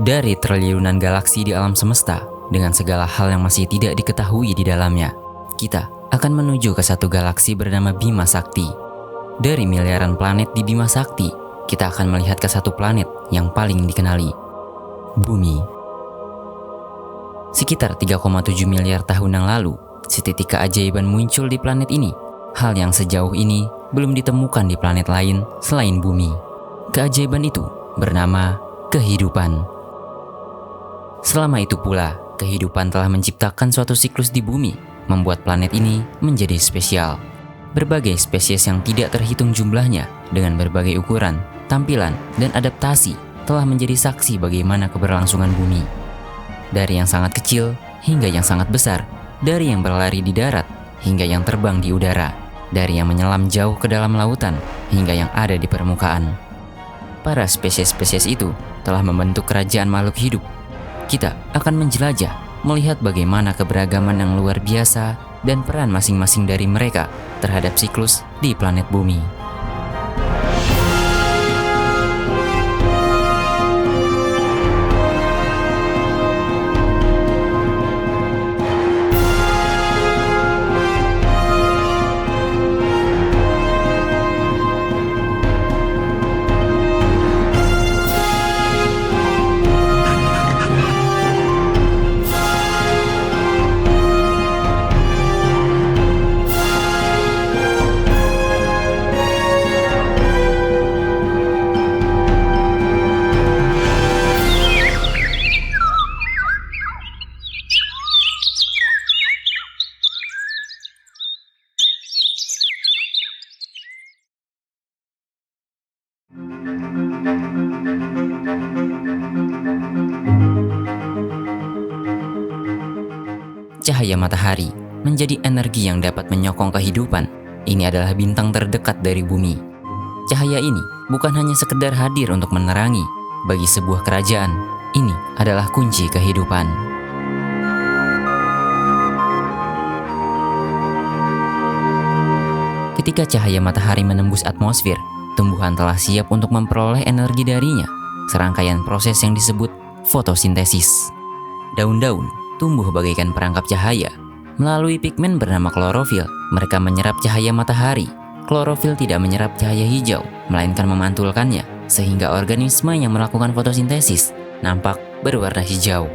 Dari triliunan galaksi di alam semesta, dengan segala hal yang masih tidak diketahui di dalamnya, kita akan menuju ke satu galaksi bernama Bima Sakti. Dari miliaran planet di Bima Sakti, kita akan melihat ke satu planet yang paling dikenali, Bumi. Sekitar 3,7 miliar tahun yang lalu, setitik keajaiban muncul di planet ini. Hal yang sejauh ini belum ditemukan di planet lain selain Bumi. Keajaiban itu bernama kehidupan. Selama itu pula, kehidupan telah menciptakan suatu siklus di Bumi, membuat planet ini menjadi spesial. Berbagai spesies yang tidak terhitung jumlahnya, dengan berbagai ukuran, tampilan, dan adaptasi, telah menjadi saksi bagaimana keberlangsungan Bumi. Dari yang sangat kecil hingga yang sangat besar, dari yang berlari di darat hingga yang terbang di udara, dari yang menyelam jauh ke dalam lautan hingga yang ada di permukaan. Para spesies-spesies itu telah membentuk kerajaan makhluk hidup. Kita akan menjelajah, melihat bagaimana keberagaman yang luar biasa dan peran masing-masing dari mereka terhadap siklus di planet Bumi. Cahaya matahari menjadi energi yang dapat menyokong kehidupan. Ini adalah bintang terdekat dari Bumi. Cahaya ini bukan hanya sekedar hadir untuk menerangi. Bagi sebuah kerajaan, ini adalah kunci kehidupan. Ketika cahaya matahari menembus atmosfer, tumbuhan telah siap untuk memperoleh energi darinya. Serangkaian proses yang disebut fotosintesis. Daun-daun tumbuh bagaikan perangkap cahaya. Melalui pigmen bernama klorofil, mereka menyerap cahaya matahari. Klorofil tidak menyerap cahaya hijau, melainkan memantulkannya, sehingga organisme yang melakukan fotosintesis nampak berwarna hijau.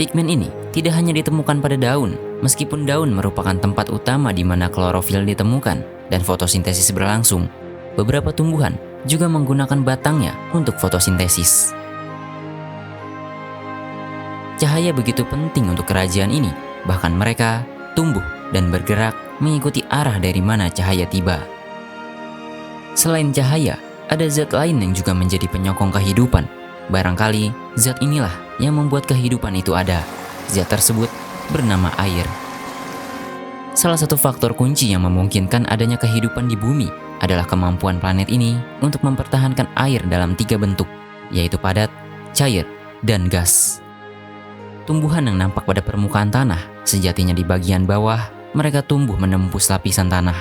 Pigmen ini tidak hanya ditemukan pada daun, meskipun daun merupakan tempat utama di mana klorofil ditemukan dan fotosintesis berlangsung. Beberapa tumbuhan juga menggunakan batangnya untuk fotosintesis. Cahaya begitu penting untuk kerajaan ini, bahkan mereka tumbuh dan bergerak mengikuti arah dari mana cahaya tiba. Selain cahaya, ada zat lain yang juga menjadi penyokong kehidupan. Barangkali zat inilah yang membuat kehidupan itu ada. Zat tersebut bernama air. Salah satu faktor kunci yang memungkinkan adanya kehidupan di Bumi adalah kemampuan planet ini untuk mempertahankan air dalam 3 bentuk, yaitu padat, cair, dan gas. Tumbuhan yang nampak pada permukaan tanah, sejatinya di bagian bawah, mereka tumbuh menembus lapisan tanah.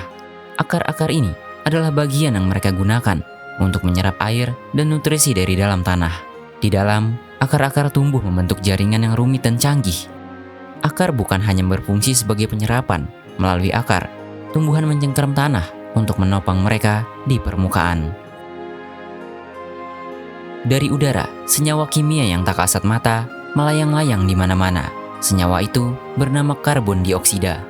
Akar-akar ini adalah bagian yang mereka gunakan untuk menyerap air dan nutrisi dari dalam tanah. Di dalam, akar-akar tumbuh membentuk jaringan yang rumit dan canggih. Akar bukan hanya berfungsi sebagai penyerapan. Melalui akar, tumbuhan mencengkeram tanah untuk menopang mereka di permukaan. Dari udara, senyawa kimia yang tak kasat mata melayang-layang di mana-mana. Senyawa itu bernama karbon dioksida.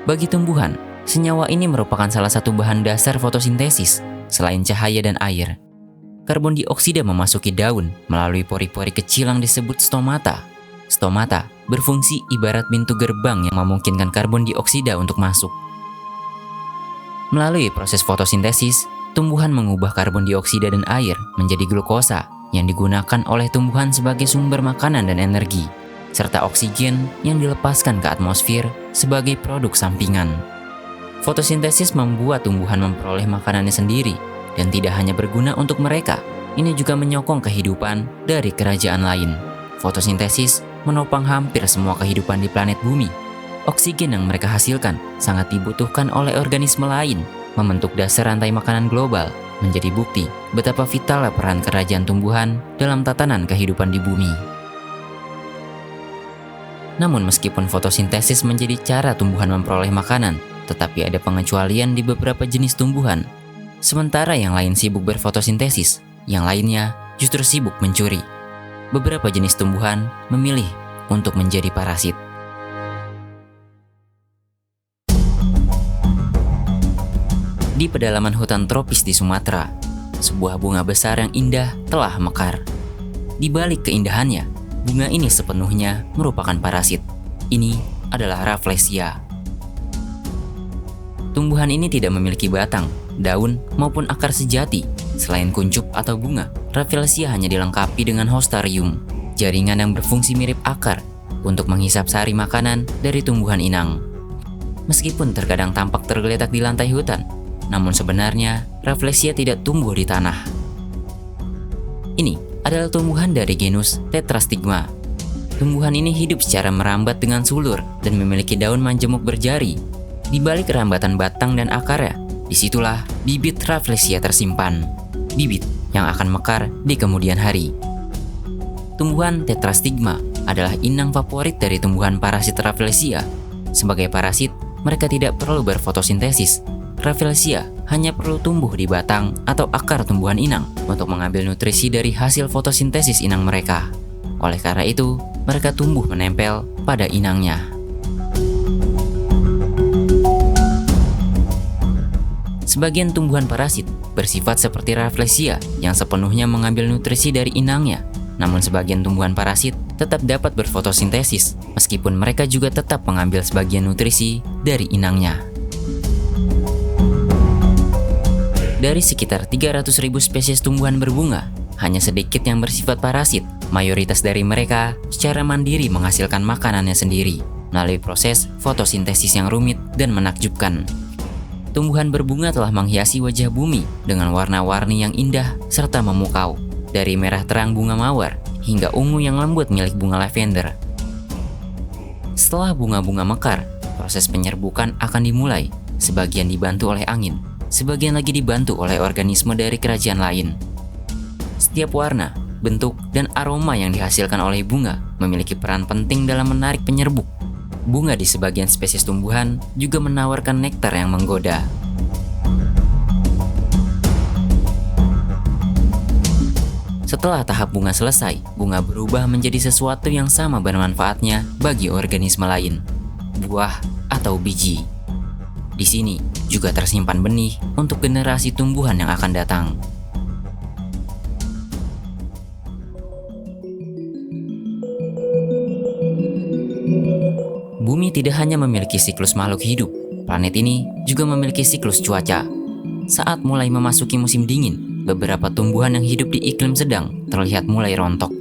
Bagi tumbuhan, senyawa ini merupakan salah satu bahan dasar fotosintesis selain cahaya dan air. Karbon dioksida memasuki daun melalui pori-pori kecil yang disebut stomata. Stomata berfungsi ibarat pintu gerbang yang memungkinkan karbon dioksida untuk masuk. Melalui proses fotosintesis, tumbuhan mengubah karbon dioksida dan air menjadi glukosa yang digunakan oleh tumbuhan sebagai sumber makanan dan energi, serta oksigen yang dilepaskan ke atmosfer sebagai produk sampingan. Fotosintesis membuat tumbuhan memperoleh makanannya sendiri, dan tidak hanya berguna untuk mereka, ini juga menyokong kehidupan dari kerajaan lain. Fotosintesis menopang hampir semua kehidupan di planet Bumi. Oksigen yang mereka hasilkan sangat dibutuhkan oleh organisme lain, membentuk dasar rantai makanan global. menjadi bukti betapa vitalnya peran kerajaan tumbuhan dalam tatanan kehidupan di bumi. Namun meskipun fotosintesis menjadi cara tumbuhan memperoleh makanan, tetapi ada pengecualian di beberapa jenis tumbuhan. Sementara yang lain sibuk berfotosintesis, yang lainnya justru sibuk mencuri. Beberapa jenis tumbuhan memilih untuk menjadi parasit. Di pedalaman hutan tropis di Sumatera, sebuah bunga besar yang indah telah mekar. Di balik keindahannya, bunga ini sepenuhnya merupakan parasit. Ini adalah Rafflesia. Tumbuhan ini tidak memiliki batang, daun, maupun akar sejati. Selain kuncup atau bunga, Rafflesia hanya dilengkapi dengan hostarium, jaringan yang berfungsi mirip akar untuk menghisap sari makanan dari tumbuhan inang. Meskipun terkadang tampak tergeletak di lantai hutan, namun sebenarnya Rafflesia tidak tumbuh di tanah. Ini adalah tumbuhan dari genus Tetrastigma. Tumbuhan ini hidup secara merambat dengan sulur dan memiliki daun majemuk berjari. Di balik rambatan batang dan akarnya, disitulah bibit Rafflesia tersimpan. Bibit yang akan mekar di kemudian hari. Tumbuhan Tetrastigma adalah inang favorit dari tumbuhan parasit Rafflesia. Sebagai parasit, mereka tidak perlu berfotosintesis. Rafflesia hanya perlu tumbuh di batang atau akar tumbuhan inang untuk mengambil nutrisi dari hasil fotosintesis inang mereka. Oleh karena itu, mereka tumbuh menempel pada inangnya. Sebagian tumbuhan parasit bersifat seperti Rafflesia yang sepenuhnya mengambil nutrisi dari inangnya. Namun sebagian tumbuhan parasit tetap dapat berfotosintesis meskipun mereka juga tetap mengambil sebagian nutrisi dari inangnya. Dari sekitar 300.000 spesies tumbuhan berbunga, hanya sedikit yang bersifat parasit. Mayoritas dari mereka secara mandiri menghasilkan makanannya sendiri melalui proses fotosintesis yang rumit dan menakjubkan. Tumbuhan berbunga telah menghiasi wajah bumi dengan warna-warni yang indah serta memukau, dari merah terang bunga mawar hingga ungu yang lembut milik bunga lavender. Setelah bunga-bunga mekar, proses penyerbukan akan dimulai, sebagian dibantu oleh angin, sebagian lagi dibantu oleh organisme dari kerajaan lain. Setiap warna, bentuk, dan aroma yang dihasilkan oleh bunga memiliki peran penting dalam menarik penyerbuk. Bunga di sebagian spesies tumbuhan juga menawarkan nektar yang menggoda. Setelah tahap bunga selesai, bunga berubah menjadi sesuatu yang sama bermanfaatnya bagi organisme lain, buah atau biji. Di sini juga tersimpan benih untuk generasi tumbuhan yang akan datang. Bumi tidak hanya memiliki siklus makhluk hidup, planet ini juga memiliki siklus cuaca. Saat mulai memasuki musim dingin, beberapa tumbuhan yang hidup di iklim sedang terlihat mulai rontok.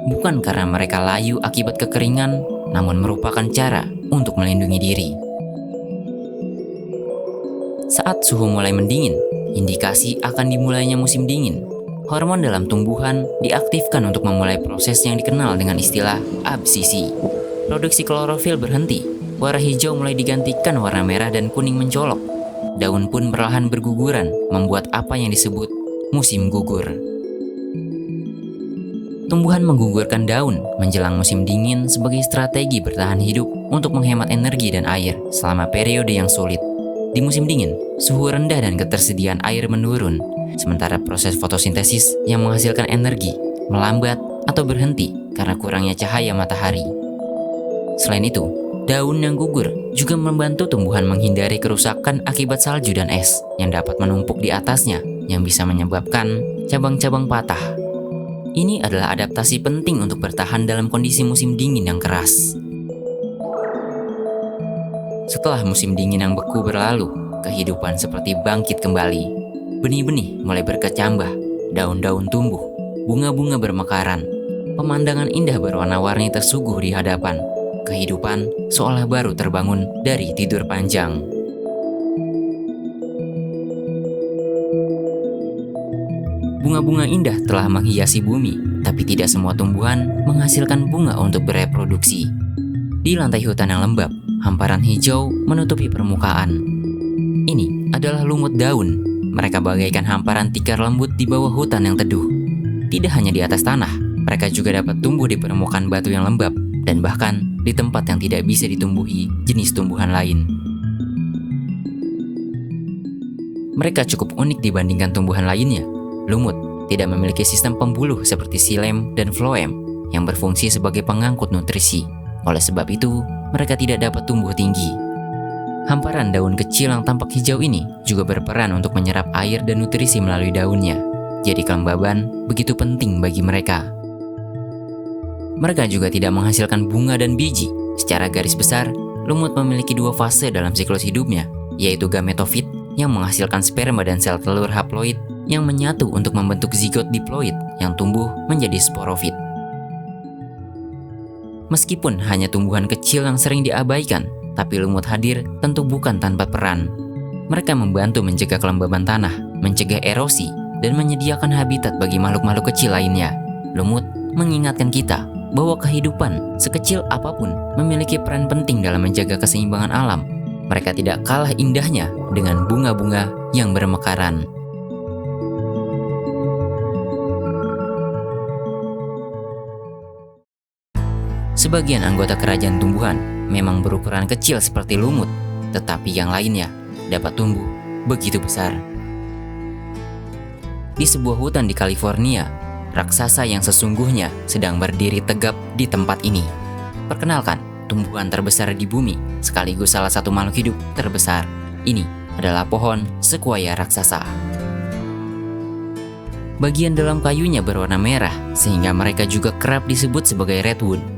Bukan karena mereka layu akibat kekeringan, namun merupakan cara untuk melindungi diri. Saat suhu mulai mendingin, indikasi akan dimulainya musim dingin. Hormon dalam tumbuhan diaktifkan untuk memulai proses yang dikenal dengan istilah absisi. Produksi klorofil berhenti, warna hijau mulai digantikan warna merah dan kuning mencolok. Daun pun perlahan berguguran, membuat apa yang disebut musim gugur. Tumbuhan menggugurkan daun menjelang musim dingin sebagai strategi bertahan hidup untuk menghemat energi dan air selama periode yang sulit. Di musim dingin, suhu rendah dan ketersediaan air menurun, sementara proses fotosintesis yang menghasilkan energi melambat atau berhenti karena kurangnya cahaya matahari. Selain itu, daun yang gugur juga membantu tumbuhan menghindari kerusakan akibat salju dan es yang dapat menumpuk di atasnya yang bisa menyebabkan cabang-cabang patah. Ini adalah adaptasi penting untuk bertahan dalam kondisi musim dingin yang keras. Setelah musim dingin yang beku berlalu, kehidupan seperti bangkit kembali. Benih-benih mulai berkecambah, daun-daun tumbuh, bunga-bunga bermekaran. Pemandangan indah berwarna-warni tersuguh di hadapan. Kehidupan seolah baru terbangun dari tidur panjang. Bunga-bunga indah telah menghiasi bumi, tapi tidak semua tumbuhan menghasilkan bunga untuk bereproduksi. Di lantai hutan yang lembab, hamparan hijau menutupi permukaan. Ini adalah lumut daun, mereka bagaikan hamparan tikar lembut di bawah hutan yang teduh. Tidak hanya di atas tanah, mereka juga dapat tumbuh di permukaan batu yang lembab, dan bahkan di tempat yang tidak bisa ditumbuhi jenis tumbuhan lain. Mereka cukup unik dibandingkan tumbuhan lainnya. Lumut tidak memiliki sistem pembuluh seperti xilem dan phloem yang berfungsi sebagai pengangkut nutrisi. Oleh sebab itu, mereka tidak dapat tumbuh tinggi. Hamparan daun kecil yang tampak hijau ini juga berperan untuk menyerap air dan nutrisi melalui daunnya. Jadi kelembaban begitu penting bagi mereka. Mereka juga tidak menghasilkan bunga dan biji. Secara garis besar, lumut memiliki dua fase dalam siklus hidupnya, yaitu gametofit yang menghasilkan sperma dan sel telur haploid yang menyatu untuk membentuk zigot diploid yang tumbuh menjadi sporofit. Meskipun hanya tumbuhan kecil yang sering diabaikan, tapi lumut hadir tentu bukan tanpa peran. Mereka membantu mencegah kelembaban tanah, mencegah erosi, dan menyediakan habitat bagi makhluk-makhluk kecil lainnya. Lumut mengingatkan kita bahwa kehidupan, sekecil apapun, memiliki peran penting dalam menjaga keseimbangan alam. Mereka tidak kalah indahnya dengan bunga-bunga yang bermekaran. Sebagian anggota kerajaan tumbuhan memang berukuran kecil seperti lumut, tetapi yang lainnya dapat tumbuh begitu besar. Di sebuah hutan di California, raksasa yang sesungguhnya sedang berdiri tegap di tempat ini. Perkenalkan, tumbuhan terbesar di bumi, sekaligus salah satu makhluk hidup terbesar. Ini adalah pohon sequoia raksasa. Bagian dalam kayunya berwarna merah, sehingga mereka juga kerap disebut sebagai redwood.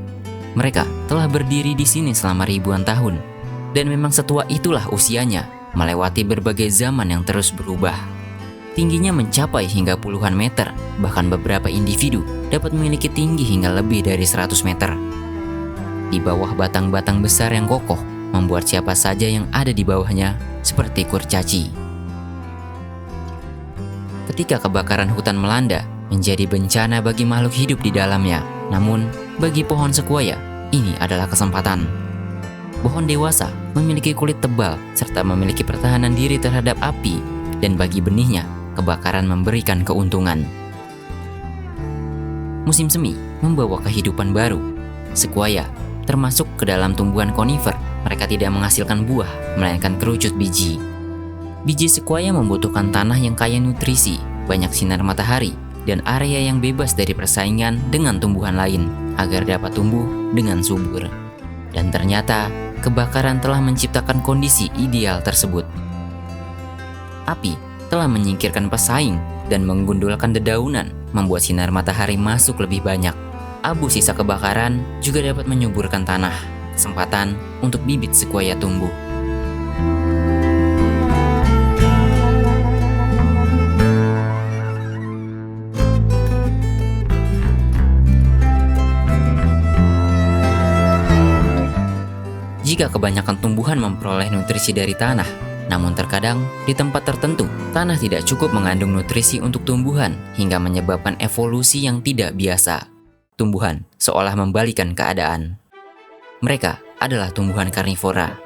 Mereka telah berdiri di sini selama ribuan tahun, dan memang setua itulah usianya, melewati berbagai zaman yang terus berubah. Tingginya mencapai hingga puluhan meter, bahkan beberapa individu dapat memiliki tinggi hingga lebih dari 100 meter. Di bawah batang-batang besar yang kokoh, membuat siapa saja yang ada di bawahnya seperti kurcaci. Ketika kebakaran hutan melanda, menjadi bencana bagi makhluk hidup di dalamnya. Namun, bagi pohon sequoia, ini adalah kesempatan. Pohon dewasa memiliki kulit tebal serta memiliki pertahanan diri terhadap api, dan bagi benihnya, kebakaran memberikan keuntungan. Musim semi membawa kehidupan baru. Sequoia termasuk ke dalam tumbuhan konifer. Mereka tidak menghasilkan buah, melainkan kerucut biji. Biji sequoia membutuhkan tanah yang kaya nutrisi, banyak sinar matahari, dan area yang bebas dari persaingan dengan tumbuhan lain agar dapat tumbuh dengan subur. Dan ternyata, kebakaran telah menciptakan kondisi ideal tersebut. Api telah menyingkirkan pesaing dan menggundulkan dedaunan, membuat sinar matahari masuk lebih banyak. Abu sisa kebakaran juga dapat menyuburkan tanah, kesempatan untuk bibit sequoia tumbuh. Jika kebanyakan tumbuhan memperoleh nutrisi dari tanah, namun terkadang di tempat tertentu, tanah tidak cukup mengandung nutrisi untuk tumbuhan hingga menyebabkan evolusi yang tidak biasa. Tumbuhan seolah membalikan keadaan. Mereka adalah tumbuhan karnivora.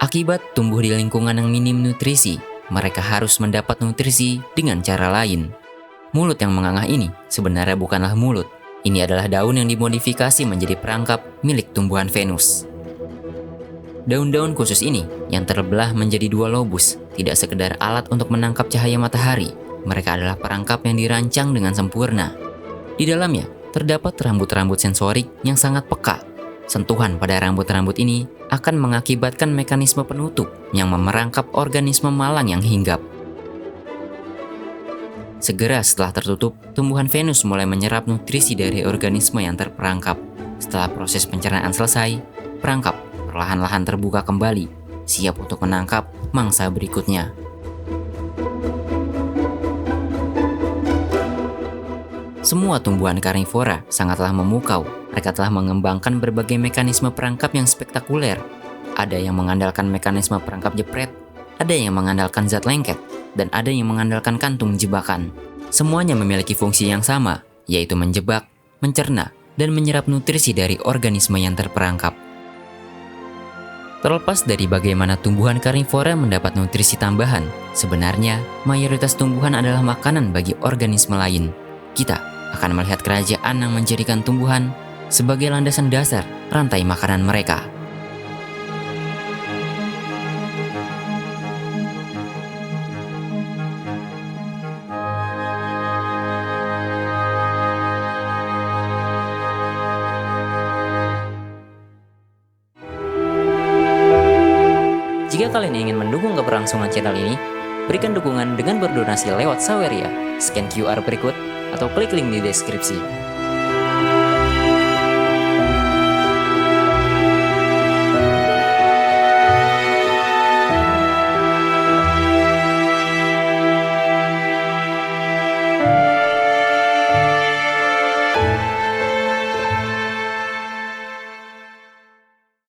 Akibat tumbuh di lingkungan yang minim nutrisi, mereka harus mendapat nutrisi dengan cara lain. Mulut yang mengangah ini sebenarnya bukanlah mulut. Ini adalah daun yang dimodifikasi menjadi perangkap milik tumbuhan Venus. Daun-daun khusus ini yang terbelah menjadi dua lobus tidak sekedar alat untuk menangkap cahaya matahari. Mereka adalah perangkap yang dirancang dengan sempurna. Di dalamnya terdapat rambut-rambut sensorik yang sangat peka. Sentuhan pada rambut-rambut ini akan mengakibatkan mekanisme penutup yang memerangkap organisme malang yang hinggap. Segera setelah tertutup, tumbuhan Venus mulai menyerap nutrisi dari organisme yang terperangkap. Setelah proses pencernaan selesai, perangkap perlahan-lahan terbuka kembali, siap untuk menangkap mangsa berikutnya. Semua tumbuhan karnivora sangatlah memukau. Mereka telah mengembangkan berbagai mekanisme perangkap yang spektakuler. Ada yang mengandalkan mekanisme perangkap jepret, ada yang mengandalkan zat lengket, dan ada yang mengandalkan kantung jebakan. Semuanya memiliki fungsi yang sama, yaitu menjebak, mencerna, dan menyerap nutrisi dari organisme yang terperangkap. Terlepas dari bagaimana tumbuhan karnivora mendapat nutrisi tambahan, sebenarnya mayoritas tumbuhan adalah makanan bagi organisme lain. Kita akan melihat kerajaan yang menjadikan tumbuhan sebagai landasan dasar rantai makanan mereka. Jika kalian ingin mendukung keberlangsungan channel ini, berikan dukungan dengan berdonasi lewat Saweria, scan QR berikut, atau klik link di deskripsi.